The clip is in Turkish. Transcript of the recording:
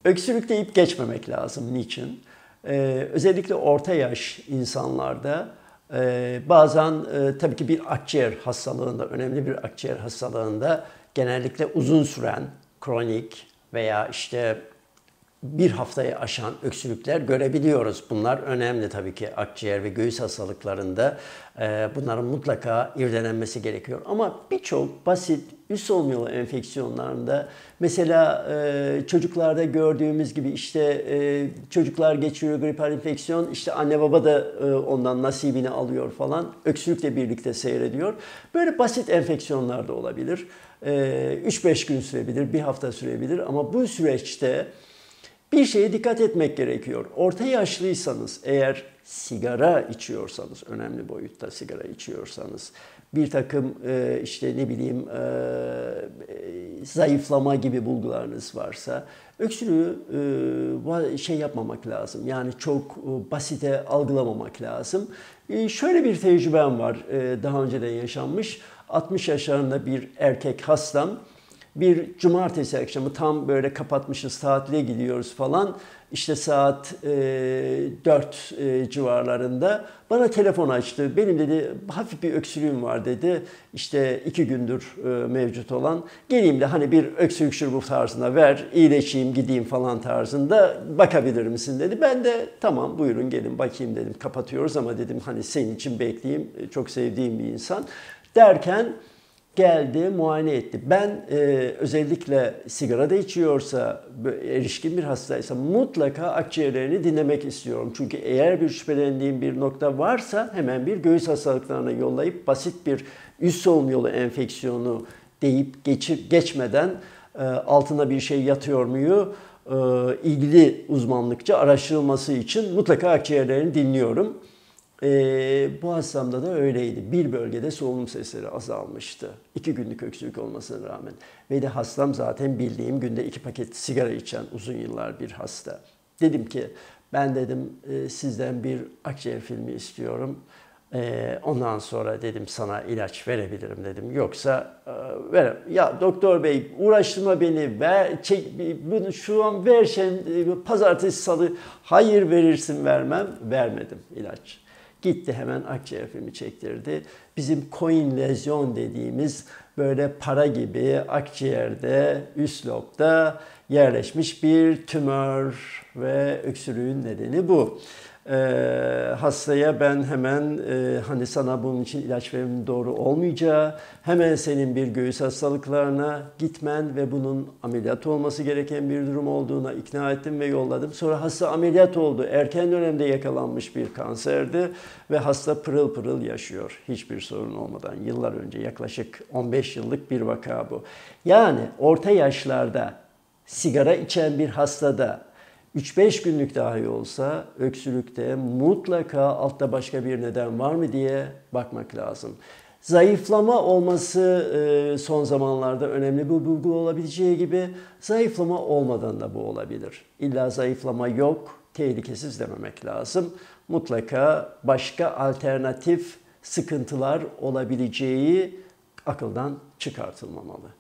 Öksürük deyip geçmemek lazım. Niçin? Özellikle orta yaş insanlarda bazen tabii ki bir akciğer hastalığında, önemli bir akciğer hastalığında genellikle uzun süren, kronik veya işte bir haftayı aşan öksürükler görebiliyoruz. Bunlar önemli tabii ki akciğer ve göğüs hastalıklarında. Bunların mutlaka irdelenmesi gerekiyor. Ama birçok basit üst solunum yolu enfeksiyonlarında mesela çocuklarda gördüğümüz gibi işte çocuklar geçiriyor gripal enfeksiyon, işte anne baba da ondan nasibini alıyor falan. Öksürükle birlikte seyrediyor. Böyle basit enfeksiyonlar da olabilir. 3-5 gün sürebilir, bir hafta sürebilir ama bu süreçte bir şeye dikkat etmek gerekiyor. Orta yaşlıysanız, eğer sigara içiyorsanız, önemli boyutta sigara içiyorsanız, bir takım işte ne bileyim zayıflama gibi bulgularınız varsa, öksürüğü şey yapmamak lazım. Yani çok basite algılamamak lazım. Şöyle bir tecrübem var, daha önceden yaşanmış. 60 yaşlarında bir erkek hastam. Bir cumartesi akşamı tam böyle kapatmışız, tatile gidiyoruz falan. İşte saat 4 civarlarında bana telefon açtı. Benim dedi hafif bir öksürüğüm var dedi. İşte 2 gündür mevcut olan. Geleyim de hani bir öksürük şurubu tarzında ver, iyileşeyim gideyim falan tarzında bakabilir misin dedi. Ben de tamam buyurun gelin bakayım dedim. Kapatıyoruz ama dedim hani senin için bekleyeyim. Çok sevdiğim bir insan. Derken geldi, muayene etti. Ben özellikle sigara da içiyorsa, erişkin bir hastaysa mutlaka akciğerlerini dinlemek istiyorum. Çünkü eğer bir şüphelendiğim bir nokta varsa hemen bir göğüs hastalıklarına yollayıp basit bir üst solunum yolu enfeksiyonu deyip geçmeden altında bir şey yatıyor muyu ilgili uzmanlıkça araştırılması için mutlaka akciğerlerini dinliyorum. Bu hastamda da öyleydi. Bir bölgede solunum sesleri azalmıştı. 2 günlük öksürük olmasına rağmen. Ve de hastam zaten bildiğim günde 2 paket sigara içen uzun yıllar bir hasta. Dedim ki ben dedim sizden bir akciğer filmi istiyorum. Ondan sonra dedim sana ilaç verebilirim dedim. Yoksa verem. Ya doktor bey uğraştırma beni. Bunu şu an versen pazartesi salı hayır verirsin vermem. Vermedim ilaç. Gitti hemen akciğer filmi çektirdi. Bizim koin lezyon dediğimiz böyle para gibi akciğerde, üst lobda yerleşmiş bir tümör ve öksürüğün nedeni bu. Hastaya ben hemen hani sana bunun için ilaç vermenin doğru olmayacağı, hemen senin bir göğüs hastalıklarına gitmen ve bunun ameliyat olması gereken bir durum olduğuna ikna ettim ve yolladım. Sonra hasta ameliyat oldu. Erken dönemde yakalanmış bir kanserdi ve hasta pırıl pırıl yaşıyor. Hiçbir sorun olmadan. Yıllar önce, yaklaşık 15 yıllık bir vaka bu. Yani orta yaşlarda sigara içen bir hastada 3-5 günlük dahi olsa öksürükte mutlaka altta başka bir neden var mı diye bakmak lazım. Zayıflama olması son zamanlarda önemli bir bulgu olabileceği gibi zayıflama olmadan da bu olabilir. İlla zayıflama yok, tehlikesiz dememek lazım. Mutlaka başka alternatif sıkıntılar olabileceği akıldan çıkartılmamalı.